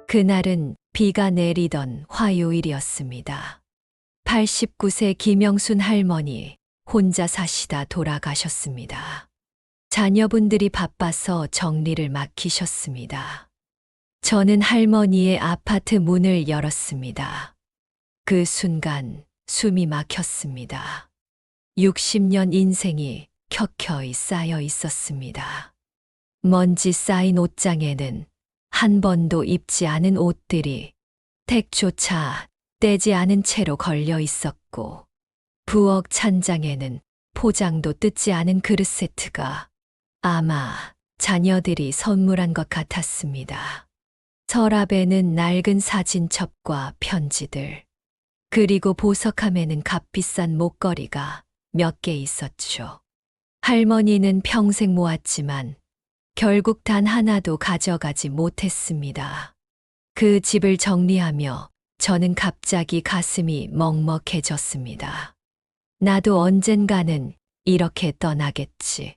그날은 비가 내리던 화요일이었습니다. 89세 김영순 할머니 혼자 사시다 돌아가셨습니다. 자녀분들이 바빠서 정리를 맡기셨습니다. 저는 할머니의 아파트 문을 열었습니다. 그 순간 숨이 막혔습니다. 60년 인생이 켜켜이 쌓여 있었습니다. 먼지 쌓인 옷장에는 한 번도 입지 않은 옷들이 택조차 떼지 않은 채로 걸려 있었고, 부엌 찬장에는 포장도 뜯지 않은 그릇 세트가 아마 자녀들이 선물한 것 같았습니다. 서랍에는 낡은 사진첩과 편지들, 그리고 보석함에는 값비싼 목걸이가 몇 개 있었죠. 할머니는 평생 모았지만 결국 단 하나도 가져가지 못했습니다. 그 집을 정리하며 저는 갑자기 가슴이 먹먹해졌습니다. 나도 언젠가는 이렇게 떠나겠지.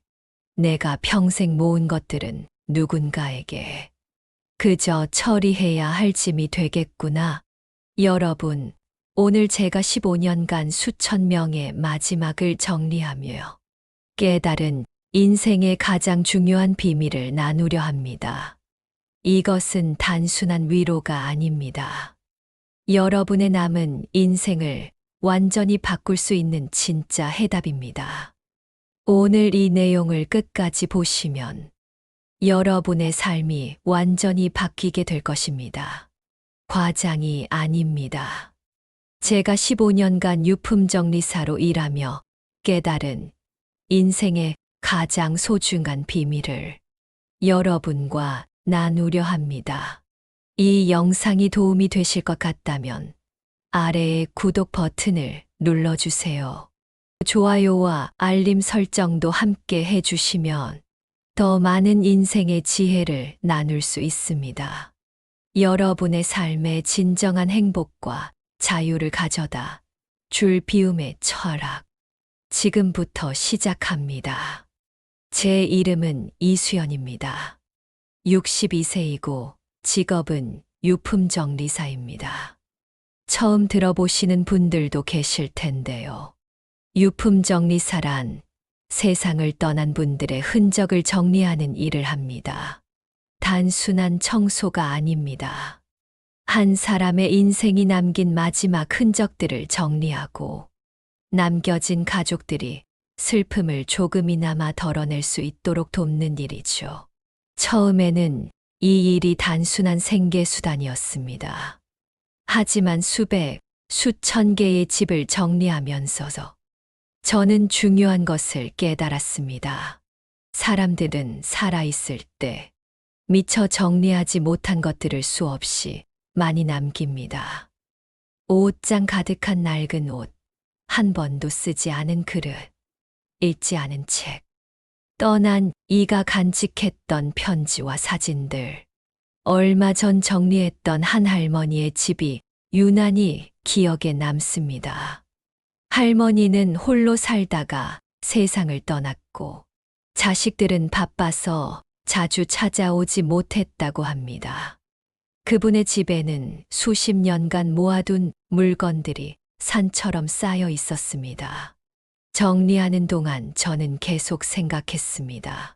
내가 평생 모은 것들은 누군가에게 그저 처리해야 할 짐이 되겠구나. 여러분, 오늘 제가 15년간 수천 명의 마지막을 정리하며 깨달은 인생의 가장 중요한 비밀을 나누려 합니다. 이것은 단순한 위로가 아닙니다. 여러분의 남은 인생을 완전히 바꿀 수 있는 진짜 해답입니다. 오늘 이 내용을 끝까지 보시면 여러분의 삶이 완전히 바뀌게 될 것입니다. 과장이 아닙니다. 제가 15년간 유품정리사로 일하며 깨달은 인생의 가장 소중한 비밀을 여러분과 나누려 합니다. 이 영상이 도움이 되실 것 같다면 아래의 구독 버튼을 눌러주세요. 좋아요와 알림 설정도 함께 해주시면 더 많은 인생의 지혜를 나눌 수 있습니다. 여러분의 삶에 진정한 행복과 자유를 가져다 줄 비움의 철학. 지금부터 시작합니다. 제 이름은 이수연입니다. 62세이고 직업은 유품정리사입니다. 처음 들어보시는 분들도 계실 텐데요. 유품정리사란 세상을 떠난 분들의 흔적을 정리하는 일을 합니다. 단순한 청소가 아닙니다. 한 사람의 인생이 남긴 마지막 흔적들을 정리하고 남겨진 가족들이 슬픔을 조금이나마 덜어낼 수 있도록 돕는 일이죠. 처음에는 이 일이 단순한 생계수단이었습니다. 하지만 수천 개의 집을 정리하면서 저는 중요한 것을 깨달았습니다. 사람들은 살아있을 때 미처 정리하지 못한 것들을 수없이 많이 남깁니다. 옷장 가득한 낡은 옷, 한 번도 쓰지 않은 그릇, 읽지 않은 책, 떠난 이가 간직했던 편지와 사진들, 얼마 전 정리했던 한 할머니의 집이 유난히 기억에 남습니다. 할머니는 홀로 살다가 세상을 떠났고 자식들은 바빠서 자주 찾아오지 못했다고 합니다. 그분의 집에는 수십 년간 모아둔 물건들이 산처럼 쌓여 있었습니다. 정리하는 동안 저는 계속 생각했습니다.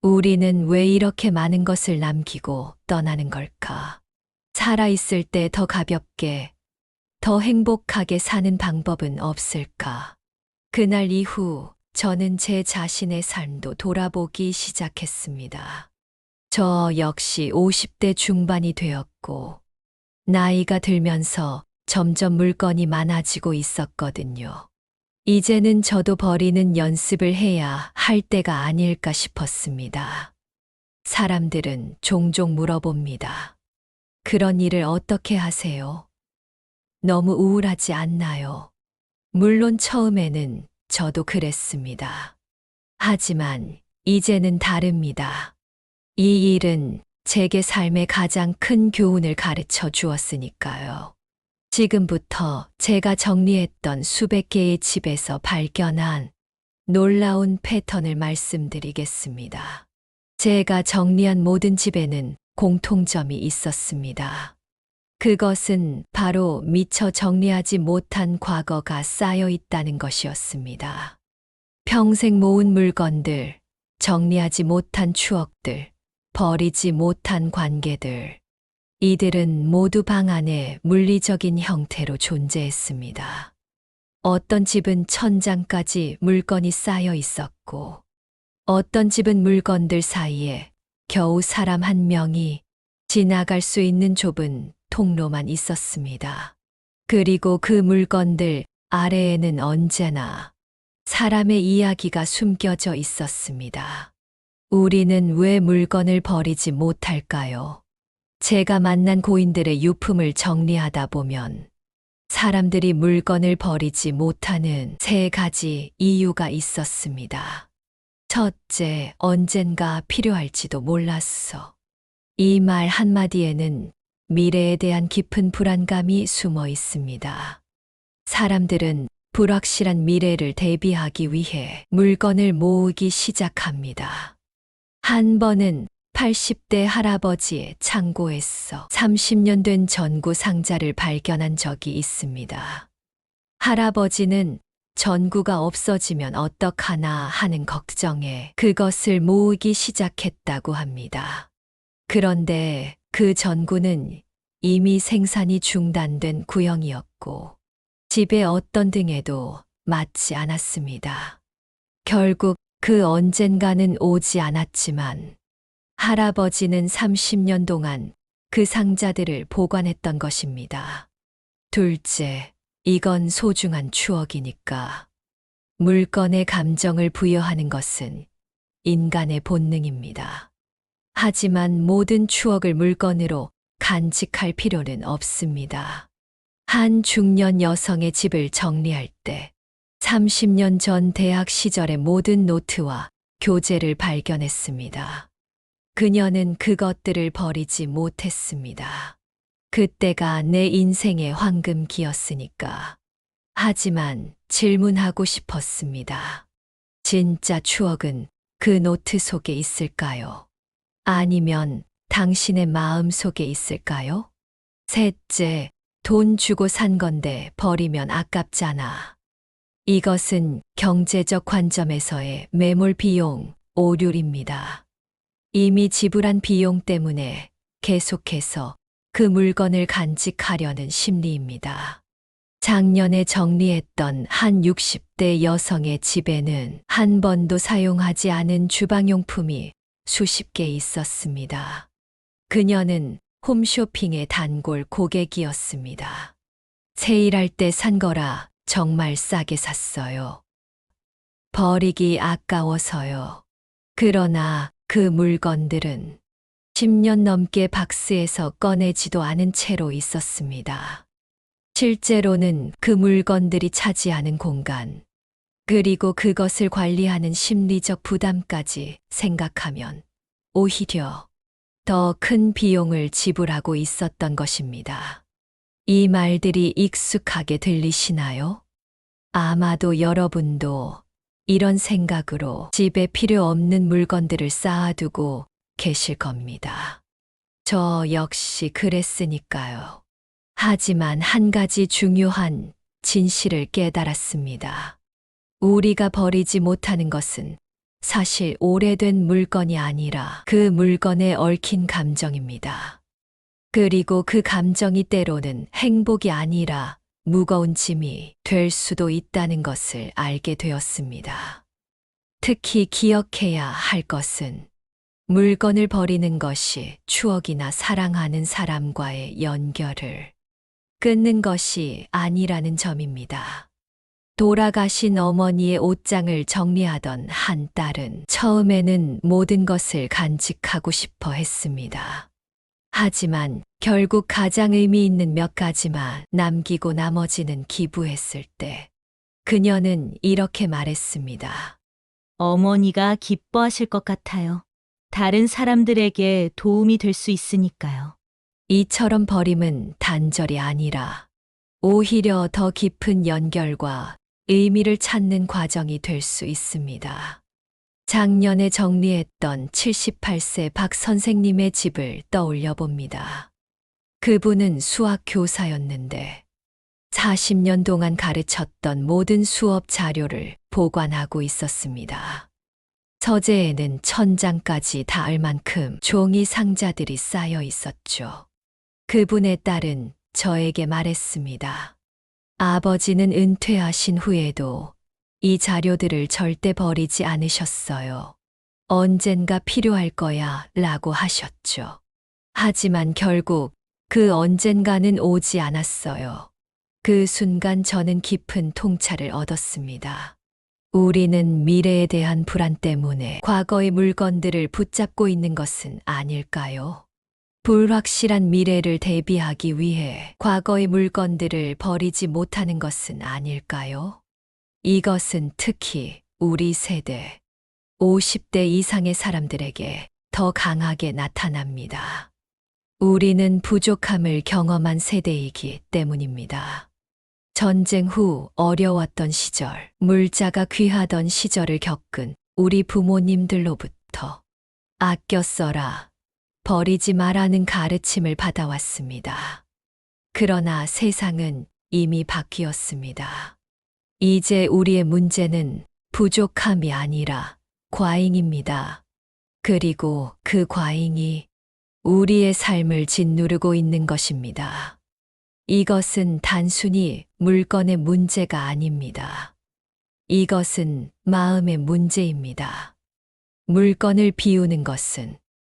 우리는 왜 이렇게 많은 것을 남기고 떠나는 걸까? 살아있을 때 더 가볍게, 더 행복하게 사는 방법은 없을까? 그날 이후 저는 제 자신의 삶도 돌아보기 시작했습니다. 저 역시 50대 중반이 되었고, 나이가 들면서 점점 물건이 많아지고 있었거든요. 이제는 저도 버리는 연습을 해야 할 때가 아닐까 싶었습니다. 사람들은 종종 물어봅니다. 그런 일을 어떻게 하세요? 너무 우울하지 않나요? 물론 처음에는 저도 그랬습니다. 하지만 이제는 다릅니다. 이 일은 제게 삶의 가장 큰 교훈을 가르쳐 주었으니까요. 지금부터 제가 정리했던 수백 개의 집에서 발견한 놀라운 패턴을 말씀드리겠습니다. 제가 정리한 모든 집에는 공통점이 있었습니다. 그것은 바로 미처 정리하지 못한 과거가 쌓여 있다는 것이었습니다. 평생 모은 물건들, 정리하지 못한 추억들, 버리지 못한 관계들. 이들은 모두 방 안에 물리적인 형태로 존재했습니다. 어떤 집은 천장까지 물건이 쌓여 있었고, 어떤 집은 물건들 사이에 겨우 사람 한 명이 지나갈 수 있는 좁은 통로만 있었습니다. 그리고 그 물건들 아래에는 언제나 사람의 이야기가 숨겨져 있었습니다. 우리는 왜 물건을 버리지 못할까요? 제가 만난 고인들의 유품을 정리하다 보면 사람들이 물건을 버리지 못하는 3가지 이유가 있었습니다. 첫째, 언젠가 필요할지도 몰랐어. 이 말 한마디에는 미래에 대한 깊은 불안감이 숨어 있습니다. 사람들은 불확실한 미래를 대비하기 위해 물건을 모으기 시작합니다. 한 번은 80대 할아버지의 창고에서 30년 된 전구 상자를 발견한 적이 있습니다. 할아버지는 전구가 없어지면 어떡하나 하는 걱정에 그것을 모으기 시작했다고 합니다. 그런데 그 전구는 이미 생산이 중단된 구형이었고 집의 어떤 등에도 맞지 않았습니다. 결국 그 언젠가는 오지 않았지만 할아버지는 30년 동안 그 상자들을 보관했던 것입니다. 둘째, 이건 소중한 추억이니까. 물건에 감정을 부여하는 것은 인간의 본능입니다. 하지만 모든 추억을 물건으로 간직할 필요는 없습니다. 한 중년 여성의 집을 정리할 때 30년 전 대학 시절의 모든 노트와 교재를 발견했습니다. 그녀는 그것들을 버리지 못했습니다. 그때가 내 인생의 황금기였으니까. 하지만 질문하고 싶었습니다. 진짜 추억은 그 노트 속에 있을까요? 아니면 당신의 마음 속에 있을까요? 셋째, 돈 주고 산 건데 버리면 아깝잖아. 이것은 경제적 관점에서의 매몰 비용 오류입니다. 이미 지불한 비용 때문에 계속해서 그 물건을 간직하려는 심리입니다. 작년에 정리했던 한 60대 여성의 집에는 한 번도 사용하지 않은 주방용품이 수십 개 있었습니다. 그녀는 홈쇼핑의 단골 고객이었습니다. 세일할 때 산 거라 정말 싸게 샀어요. 버리기 아까워서요. 그러나 그 물건들은 10년 넘게 박스에서 꺼내지도 않은 채로 있었습니다. 실제로는 그 물건들이 차지하는 공간, 그리고 그것을 관리하는 심리적 부담까지 생각하면 오히려 더 큰 비용을 지불하고 있었던 것입니다. 이 말들이 익숙하게 들리시나요? 아마도 여러분도 이런 생각으로 집에 필요 없는 물건들을 쌓아두고 계실 겁니다. 저 역시 그랬으니까요. 하지만 한 가지 중요한 진실을 깨달았습니다. 우리가 버리지 못하는 것은 사실 오래된 물건이 아니라 그 물건에 얽힌 감정입니다. 그리고 그 감정이 때로는 행복이 아니라 무거운 짐이 될 수도 있다는 것을 알게 되었습니다. 특히 기억해야 할 것은 물건을 버리는 것이 추억이나 사랑하는 사람과의 연결을 끊는 것이 아니라는 점입니다. 돌아가신 어머니의 옷장을 정리하던 한 딸은 처음에는 모든 것을 간직하고 싶어 했습니다. 하지만 결국 가장 의미 있는 몇 가지만 남기고 나머지는 기부했을 때 그녀는 이렇게 말했습니다. 어머니가 기뻐하실 것 같아요. 다른 사람들에게 도움이 될 수 있으니까요. 이처럼 버림은 단절이 아니라 오히려 더 깊은 연결과 의미를 찾는 과정이 될 수 있습니다. 작년에 정리했던 78세 박 선생님의 집을 떠올려 봅니다. 그분은 수학 교사였는데 40년 동안 가르쳤던 모든 수업 자료를 보관하고 있었습니다. 서재에는 천장까지 닿을 만큼 종이 상자들이 쌓여 있었죠. 그분의 딸은 저에게 말했습니다. 아버지는 은퇴하신 후에도 이 자료들을 절대 버리지 않으셨어요. 언젠가 필요할 거야 라고 하셨죠. 하지만 결국 그 언젠가는 오지 않았어요. 그 순간 저는 깊은 통찰을 얻었습니다. 우리는 미래에 대한 불안 때문에 과거의 물건들을 붙잡고 있는 것은 아닐까요? 불확실한 미래를 대비하기 위해 과거의 물건들을 버리지 못하는 것은 아닐까요? 이것은 특히 우리 세대, 50대 이상의 사람들에게 더 강하게 나타납니다. 우리는 부족함을 경험한 세대이기 때문입니다. 전쟁 후 어려웠던 시절, 물자가 귀하던 시절을 겪은 우리 부모님들로부터 아껴 써라, 버리지 마라는 가르침을 받아왔습니다. 그러나 세상은 이미 바뀌었습니다. 이제 우리의 문제는 부족함이 아니라 과잉입니다. 그리고 그 과잉이 우리의 삶을 짓누르고 있는 것입니다. 이것은 단순히 물건의 문제가 아닙니다. 이것은 마음의 문제입니다. 물건을 비우는 것은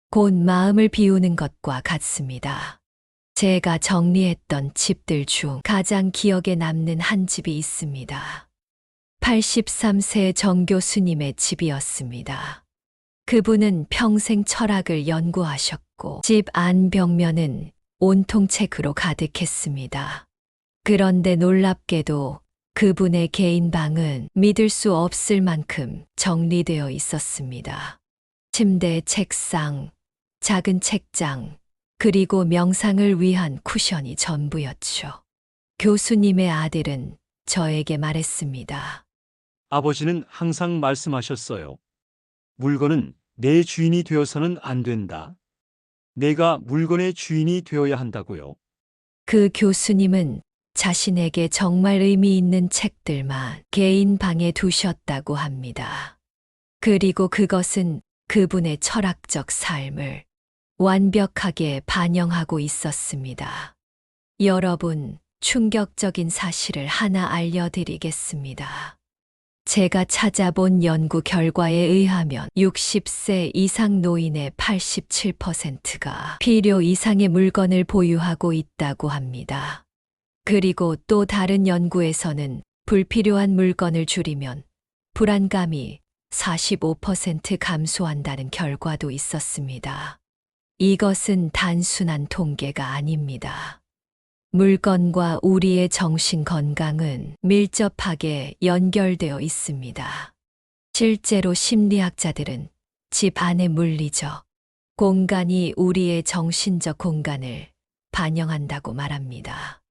곧 마음을 비우는 것과 같습니다. 제가 정리했던 집들 중 가장 기억에 남는 한 집이 있습니다. 83세 정 교수님의 집이었습니다. 그분은 평생 철학을 연구하셨고 집 안 벽면은 온통 책으로 가득했습니다. 그런데 놀랍게도 그분의 개인 방은 믿을 수 없을 만큼 정리되어 있었습니다. 침대, 책상, 작은 책장, 그리고 명상을 위한 쿠션이 전부였죠. 교수님의 아들은 저에게 말했습니다. 아버지는 항상 말씀하셨어요. 물건은 내 주인이 되어서는 안 된다. 내가 물건의 주인이 되어야 한다고요. 그 교수님은 자신에게 정말 의미 있는 책들만 개인 방에 두셨다고 합니다. 그리고 그것은 그분의 철학적 삶을 완벽하게 반영하고 있었습니다. 여러분, 충격적인 사실을 하나 알려드리겠습니다. 제가 찾아본 연구 결과에 의하면 60세 이상 노인의 87%가 필요 이상의 물건을 보유하고 있다고 합니다. 그리고 또 다른 연구에서는 불필요한 물건을 줄이면 불안감이 45% 감소한다는 결과도 있었습니다. 이것은 단순한 통계가 아닙니다. 물건과 우리의 정신 건강은 밀접하게 연결되어 있습니다. 실제로 심리학자들은 집 안의 물리적 공간이 우리의 정신적 공간을 반영한다고 말합니다.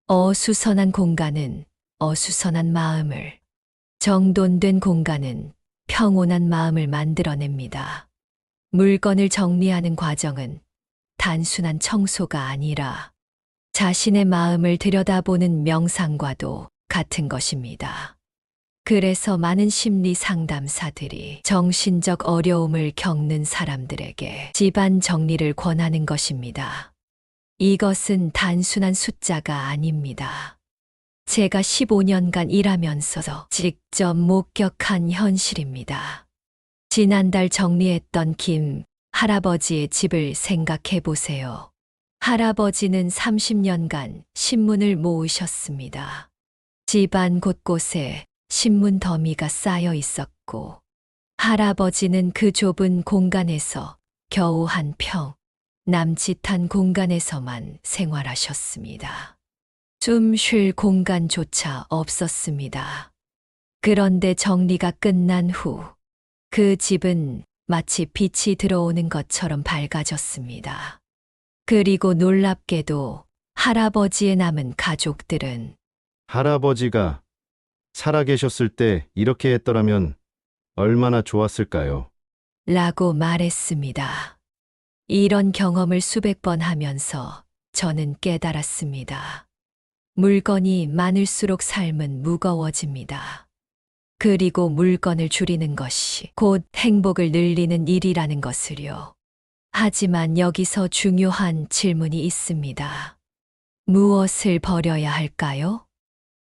어수선한 공간은 어수선한 마음을, 정돈된 공간은 평온한 마음을 만들어냅니다. 물건을 정리하는 과정은 단순한 청소가 아니라 자신의 마음을 들여다보는 명상과도 같은 것입니다. 그래서 많은 심리 상담사들이 정신적 어려움을 겪는 사람들에게 집안 정리를 권하는 것입니다. 이것은 단순한 숫자가 아닙니다. 제가 15년간 일하면서 직접 목격한 현실입니다. 지난달 정리했던 김 할아버지의 집을 생각해 보세요. 할아버지는 30년간 신문을 모으셨습니다. 집안 곳곳에 신문 더미가 쌓여 있었고, 할아버지는 그 좁은 공간에서 겨우 한 평, 남짓한 공간에서만 생활하셨습니다. 숨 쉴 공간조차 없었습니다. 그런데 정리가 끝난 후, 그 집은 마치 빛이 들어오는 것처럼 밝아졌습니다. 그리고 놀랍게도 할아버지의 남은 가족들은 할아버지가 살아계셨을 때 이렇게 했더라면 얼마나 좋았을까요? 라고 말했습니다. 이런 경험을 수백 번 하면서 저는 깨달았습니다. 물건이 많을수록 삶은 무거워집니다. 그리고 물건을 줄이는 것이 곧 행복을 늘리는 일이라는 것을요. 하지만 여기서 중요한 질문이 있습니다. 무엇을 버려야 할까요?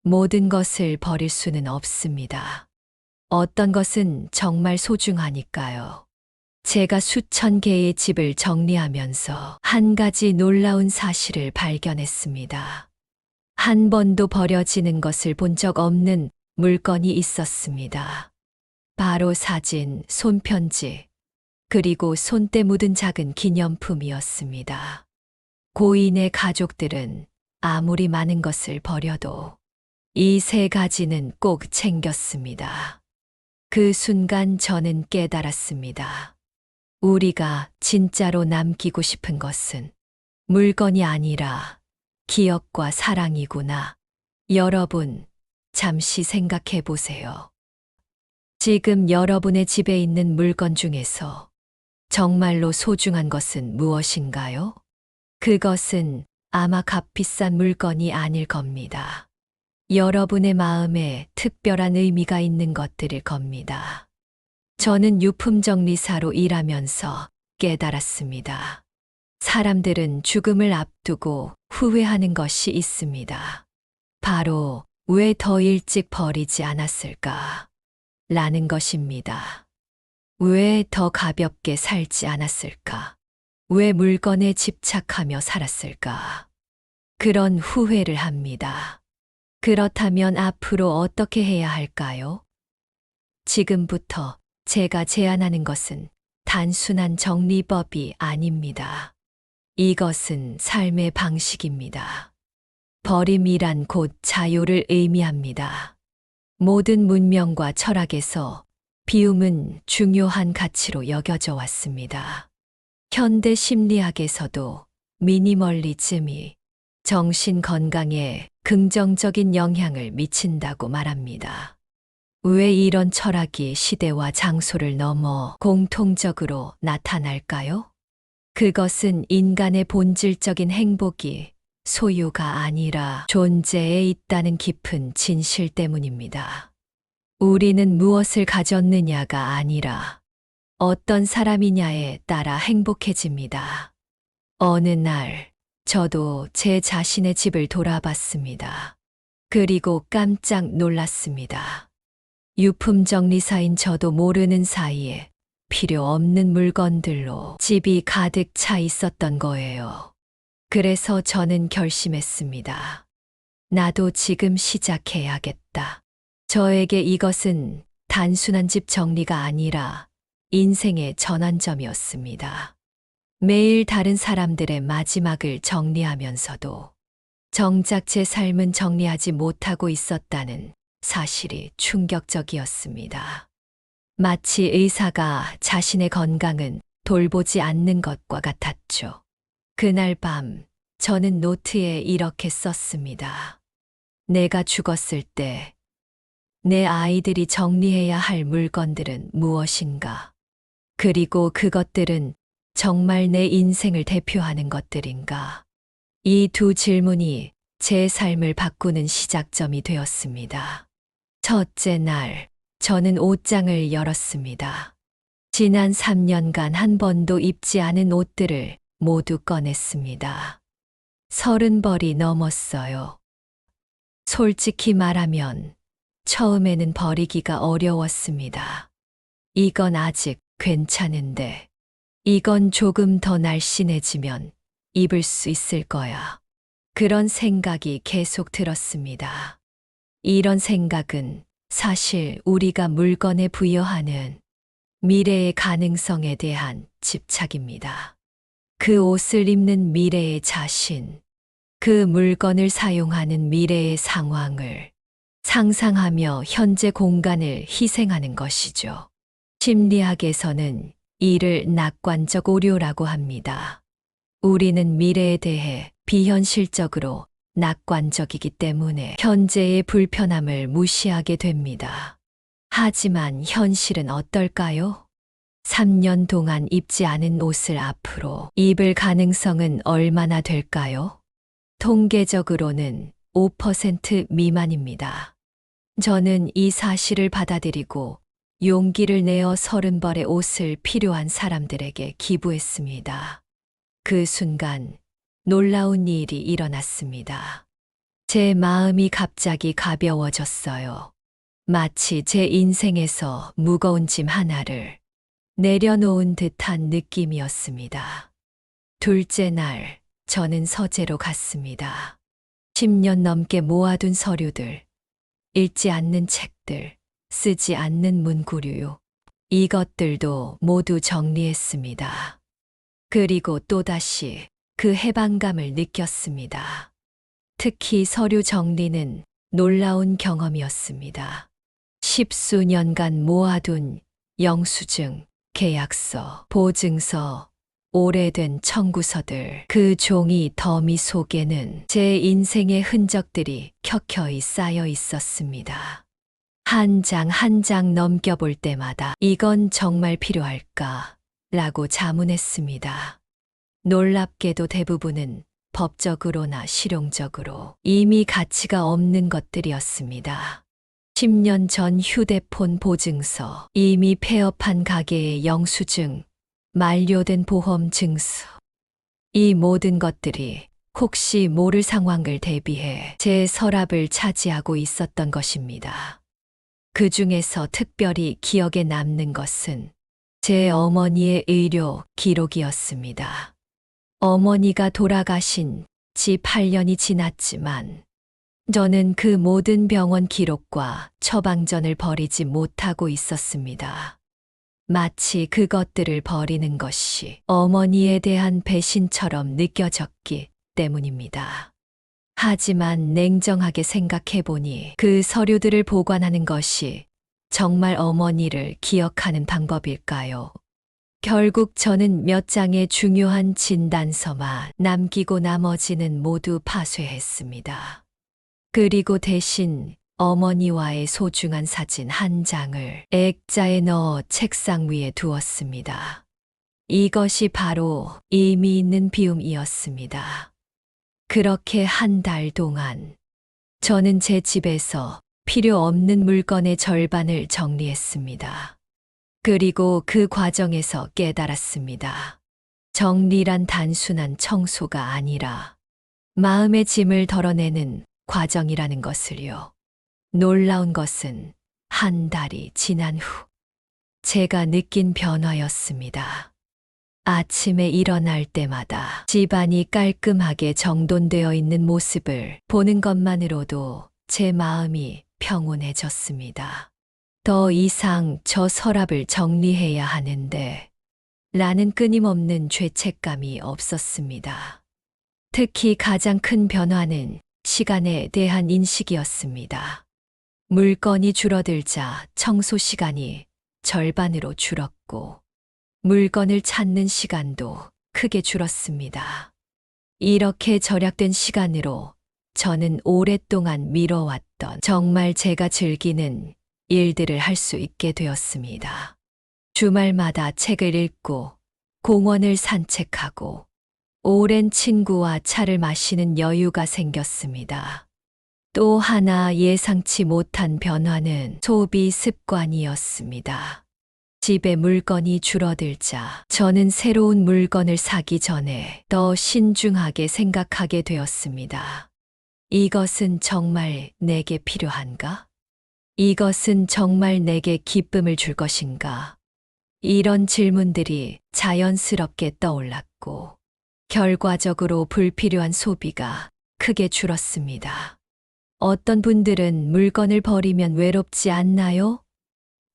모든 것을 버릴 수는 없습니다. 어떤 것은 정말 소중하니까요. 제가 수천 개의 집을 정리하면서 한 가지 놀라운 사실을 발견했습니다. 한 번도 버려지는 것을 본 적 없는 물건이 있었습니다. 바로 사진, 손편지, 그리고 손때 묻은 작은 기념품이었습니다. 고인의 가족들은 아무리 많은 것을 버려도 이 세 가지는 꼭 챙겼습니다. 그 순간 저는 깨달았습니다. 우리가 진짜로 남기고 싶은 것은 물건이 아니라 기억과 사랑이구나. 여러분, 잠시 생각해 보세요. 지금 여러분의 집에 있는 물건 중에서 정말로 소중한 것은 무엇인가요? 그것은 아마 값비싼 물건이 아닐 겁니다. 여러분의 마음에 특별한 의미가 있는 것들일 겁니다. 저는 유품 정리사로 일하면서 깨달았습니다. 사람들은 죽음을 앞두고 후회하는 것이 있습니다. 바로 왜 더 일찍 버리지 않았을까? 라는 것입니다. 왜 더 가볍게 살지 않았을까? 왜 물건에 집착하며 살았을까? 그런 후회를 합니다. 그렇다면 앞으로 어떻게 해야 할까요? 지금부터 제가 제안하는 것은 단순한 정리법이 아닙니다. 이것은 삶의 방식입니다. 버림이란 곧 자유를 의미합니다. 모든 문명과 철학에서 비움은 중요한 가치로 여겨져 왔습니다. 현대 심리학에서도 미니멀리즘이 정신 건강에 긍정적인 영향을 미친다고 말합니다. 왜 이런 철학이 시대와 장소를 넘어 공통적으로 나타날까요? 그것은 인간의 본질적인 행복이 소유가 아니라 존재에 있다는 깊은 진실 때문입니다. 우리는 무엇을 가졌느냐가 아니라 어떤 사람이냐에 따라 행복해집니다. 어느 날, 저도 제 자신의 집을 돌아봤습니다. 그리고 깜짝 놀랐습니다. 유품 정리사인 저도 모르는 사이에 필요 없는 물건들로 집이 가득 차 있었던 거예요. 그래서 저는 결심했습니다. 나도 지금 시작해야겠다. 저에게 이것은 단순한 집 정리가 아니라 인생의 전환점이었습니다. 매일 다른 사람들의 마지막을 정리하면서도 정작 제 삶은 정리하지 못하고 있었다는 사실이 충격적이었습니다. 마치 의사가 자신의 건강은 돌보지 않는 것과 같았죠. 그날 밤, 저는 노트에 이렇게 썼습니다. 내가 죽었을 때, 내 아이들이 정리해야 할 물건들은 무엇인가? 그리고 그것들은 정말 내 인생을 대표하는 것들인가? 이 두 질문이 제 삶을 바꾸는 시작점이 되었습니다. 첫째 날, 저는 옷장을 열었습니다. 지난 3년간 한 번도 입지 않은 옷들을 모두 꺼냈습니다. 30벌이 넘었어요. 솔직히 말하면 처음에는 버리기가 어려웠습니다. 이건 아직 괜찮은데, 이건 조금 더 날씬해지면 입을 수 있을 거야. 그런 생각이 계속 들었습니다. 이런 생각은 사실 우리가 물건에 부여하는 미래의 가능성에 대한 집착입니다. 그 옷을 입는 미래의 자신, 그 물건을 사용하는 미래의 상황을 상상하며 현재 공간을 희생하는 것이죠. 심리학에서는 이를 낙관적 오류라고 합니다. 우리는 미래에 대해 비현실적으로 낙관적이기 때문에 현재의 불편함을 무시하게 됩니다. 하지만 현실은 어떨까요? 3년 동안 입지 않은 옷을 앞으로 입을 가능성은 얼마나 될까요? 통계적으로는 5% 미만입니다. 저는 이 사실을 받아들이고 용기를 내어 30벌의 옷을 필요한 사람들에게 기부했습니다. 그 순간 놀라운 일이 일어났습니다. 제 마음이 갑자기 가벼워졌어요. 마치 제 인생에서 무거운 짐 하나를 내려놓은 듯한 느낌이었습니다. 둘째 날, 저는 서재로 갔습니다. 10년 넘게 모아둔 서류들, 읽지 않는 책들, 쓰지 않는 문구류, 이것들도 모두 정리했습니다. 그리고 또다시 그 해방감을 느꼈습니다. 특히 서류 정리는 놀라운 경험이었습니다. 10수년간 모아둔 영수증, 계약서, 보증서, 오래된 청구서들, 그 종이 더미 속에는 제 인생의 흔적들이 켜켜이 쌓여 있었습니다. 한 장 한 장 넘겨볼 때마다 이건 정말 필요할까? 라고 자문했습니다. 놀랍게도 대부분은 법적으로나 실용적으로 이미 가치가 없는 것들이었습니다. 10년 전 휴대폰 보증서, 이미 폐업한 가게의 영수증, 만료된 보험 증서. 이 모든 것들이 혹시 모를 상황을 대비해 제 서랍을 차지하고 있었던 것입니다. 그 중에서 특별히 기억에 남는 것은 제 어머니의 의료 기록이었습니다. 어머니가 돌아가신 지 8년이 지났지만 저는 그 모든 병원 기록과 처방전을 버리지 못하고 있었습니다. 마치 그것들을 버리는 것이 어머니에 대한 배신처럼 느껴졌기 때문입니다. 하지만 냉정하게 생각해보니 그 서류들을 보관하는 것이 정말 어머니를 기억하는 방법일까요? 결국 저는 몇 장의 중요한 진단서만 남기고 나머지는 모두 파쇄했습니다. 그리고 대신 어머니와의 소중한 사진 한 장을 액자에 넣어 책상 위에 두었습니다. 이것이 바로 의미 있는 비움이었습니다. 그렇게 한 달 동안 저는 제 집에서 필요 없는 물건의 절반을 정리했습니다. 그리고 그 과정에서 깨달았습니다. 정리란 단순한 청소가 아니라 마음의 짐을 덜어내는 과정이라는 것을요. 놀라운 것은 한 달이 지난 후 제가 느낀 변화였습니다. 아침에 일어날 때마다 집안이 깔끔하게 정돈되어 있는 모습을 보는 것만으로도 제 마음이 평온해졌습니다. 더 이상 저 서랍을 정리해야 하는데 라는 끊임없는 죄책감이 없었습니다. 특히 가장 큰 변화는 시간에 대한 인식이었습니다. 물건이 줄어들자 청소 시간이 절반으로 줄었고 물건을 찾는 시간도 크게 줄었습니다. 이렇게 절약된 시간으로 저는 오랫동안 미뤄왔던 정말 제가 즐기는 일들을 할 수 있게 되었습니다. 주말마다 책을 읽고 공원을 산책하고 오랜 친구와 차를 마시는 여유가 생겼습니다. 또 하나 예상치 못한 변화는 소비 습관이었습니다. 집에 물건이 줄어들자 저는 새로운 물건을 사기 전에 더 신중하게 생각하게 되었습니다. 이것은 정말 내게 필요한가? 이것은 정말 내게 기쁨을 줄 것인가? 이런 질문들이 자연스럽게 떠올랐고 결과적으로 불필요한 소비가 크게 줄었습니다. 어떤 분들은 물건을 버리면 외롭지 않나요?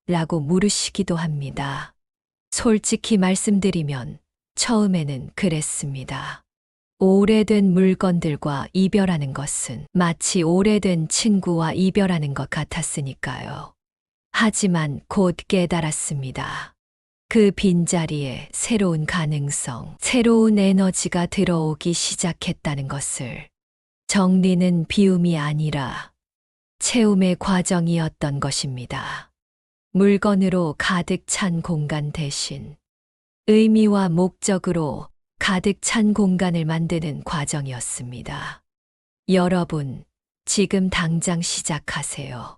라고 물으시기도 합니다. 솔직히 말씀드리면 처음에는 그랬습니다. 오래된 물건들과 이별하는 것은 마치 오래된 친구와 이별하는 것 같았으니까요. 하지만 곧 깨달았습니다. 그 빈자리에 새로운 가능성, 새로운 에너지가 들어오기 시작했다는 것을. 정리는 비움이 아니라 채움의 과정이었던 것입니다. 물건으로 가득 찬 공간 대신 의미와 목적으로 가득 찬 공간을 만드는 과정이었습니다. 여러분, 지금 당장 시작하세요.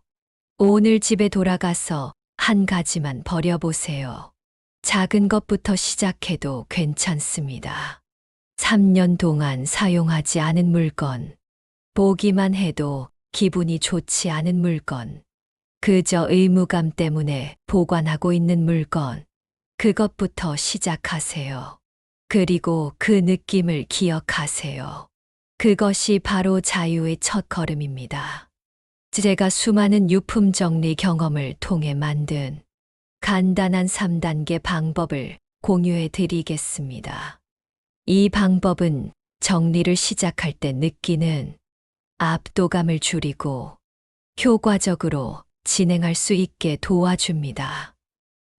오늘 집에 돌아가서 한 가지만 버려보세요. 작은 것부터 시작해도 괜찮습니다. 3년 동안 사용하지 않은 물건, 보기만 해도 기분이 좋지 않은 물건, 그저 의무감 때문에 보관하고 있는 물건, 그것부터 시작하세요. 그리고 그 느낌을 기억하세요. 그것이 바로 자유의 첫 걸음입니다. 제가 수많은 유품 정리 경험을 통해 만든 간단한 3단계 방법을 공유해 드리겠습니다. 이 방법은 정리를 시작할 때 느끼는 압도감을 줄이고 효과적으로 진행할 수 있게 도와줍니다.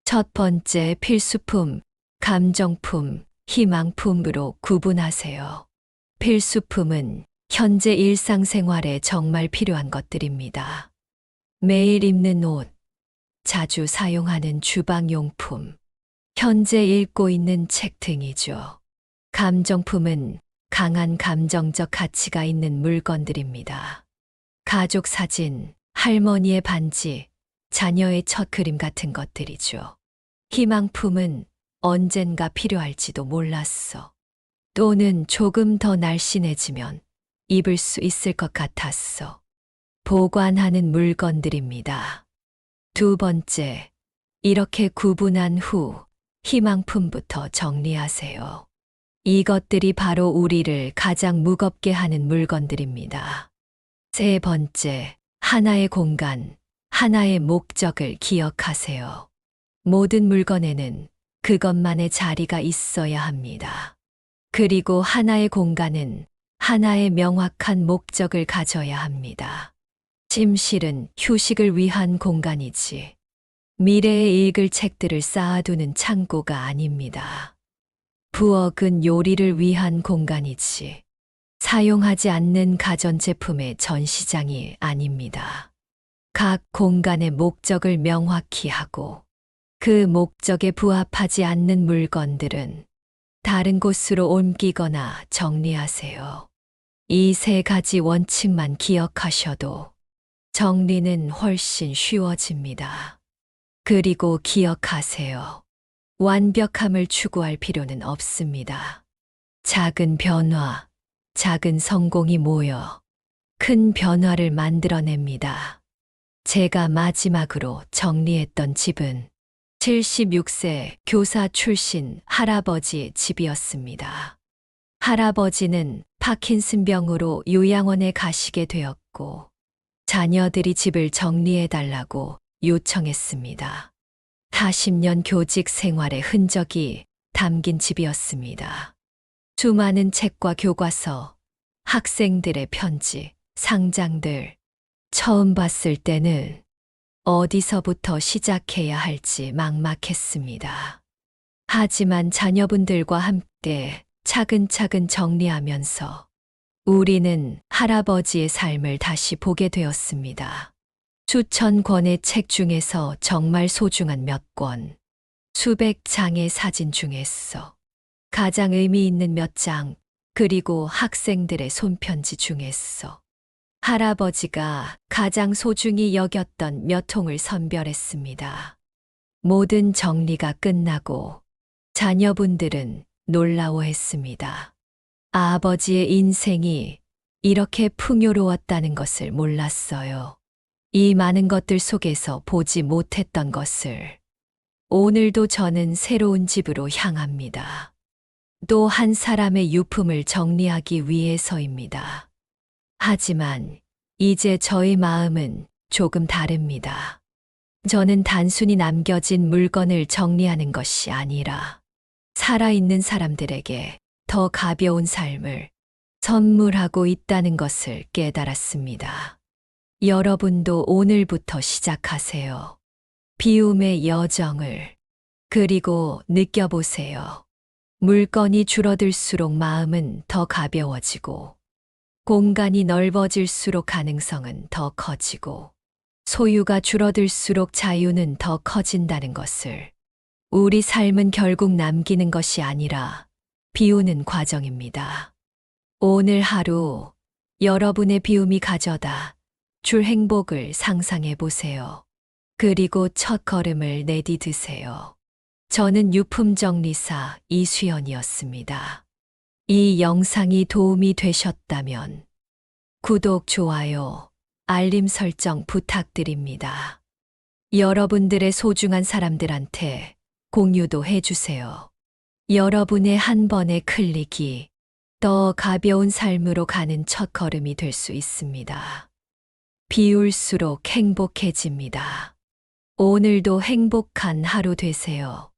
첫 번째 필수품, 감정품, 희망품으로 구분하세요. 필수품은 현재 일상생활에 정말 필요한 것들입니다. 매일 입는 옷, 자주 사용하는 주방용품, 현재 읽고 있는 책 등이죠. 감정품은 강한 감정적 가치가 있는 물건들입니다. 가족 사진, 할머니의 반지, 자녀의 첫 그림 같은 것들이죠. 희망품은 언젠가 필요할지도 몰랐어. 또는 조금 더 날씬해지면 입을 수 있을 것 같았어. 보관하는 물건들입니다. 두 번째, 이렇게 구분한 후 희망품부터 정리하세요. 이것들이 바로 우리를 가장 무겁게 하는 물건들입니다. 세 번째, 하나의 공간, 하나의 목적을 기억하세요. 모든 물건에는 그것만의 자리가 있어야 합니다. 그리고 하나의 공간은 하나의 명확한 목적을 가져야 합니다. 침실은 휴식을 위한 공간이지, 미래에 읽을 책들을 쌓아두는 창고가 아닙니다. 부엌은 요리를 위한 공간이지, 사용하지 않는 가전제품의 전시장이 아닙니다. 각 공간의 목적을 명확히 하고 그 목적에 부합하지 않는 물건들은 다른 곳으로 옮기거나 정리하세요. 이 세 가지 원칙만 기억하셔도 정리는 훨씬 쉬워집니다. 그리고 기억하세요. 완벽함을 추구할 필요는 없습니다. 작은 변화, 작은 성공이 모여 큰 변화를 만들어냅니다. 제가 마지막으로 정리했던 집은 76세 교사 출신 할아버지의 집이었습니다. 할아버지는 파킨슨병으로 요양원에 가시게 되었고, 자녀들이 집을 정리해달라고 요청했습니다. 40년 교직 생활의 흔적이 담긴 집이었습니다. 수많은 책과 교과서, 학생들의 편지, 상장들. 처음 봤을 때는 어디서부터 시작해야 할지 막막했습니다. 하지만 자녀분들과 함께 차근차근 정리하면서 우리는 할아버지의 삶을 다시 보게 되었습니다. 수천 권의 책 중에서 정말 소중한 몇 권, 수백 장의 사진 중에서 가장 의미 있는 몇 장, 그리고 학생들의 손편지 중에서 할아버지가 가장 소중히 여겼던 몇 통을 선별했습니다. 모든 정리가 끝나고 자녀분들은 놀라워했습니다. 아버지의 인생이 이렇게 풍요로웠다는 것을 몰랐어요. 이 많은 것들 속에서 보지 못했던 것을. 오늘도 저는 새로운 집으로 향합니다. 또 한 사람의 유품을 정리하기 위해서입니다. 하지만 이제 저의 마음은 조금 다릅니다. 저는 단순히 남겨진 물건을 정리하는 것이 아니라 살아있는 사람들에게 더 가벼운 삶을 선물하고 있다는 것을 깨달았습니다. 여러분도 오늘부터 시작하세요. 비움의 여정을. 그리고 느껴보세요. 물건이 줄어들수록 마음은 더 가벼워지고, 공간이 넓어질수록 가능성은 더 커지고, 소유가 줄어들수록 자유는 더 커진다는 것을. 우리 삶은 결국 남기는 것이 아니라 비우는 과정입니다. 오늘 하루 여러분의 비움이 가져다 줄 행복을 상상해 보세요. 그리고 첫 걸음을 내디드세요. 저는 유품정리사 이수연이었습니다. 이 영상이 도움이 되셨다면 구독, 좋아요, 알림 설정 부탁드립니다. 여러분들의 소중한 사람들한테 공유도 해주세요. 여러분의 한 번의 클릭이 더 가벼운 삶으로 가는 첫걸음이 될 수 있습니다. 비울수록 행복해집니다. 오늘도 행복한 하루 되세요.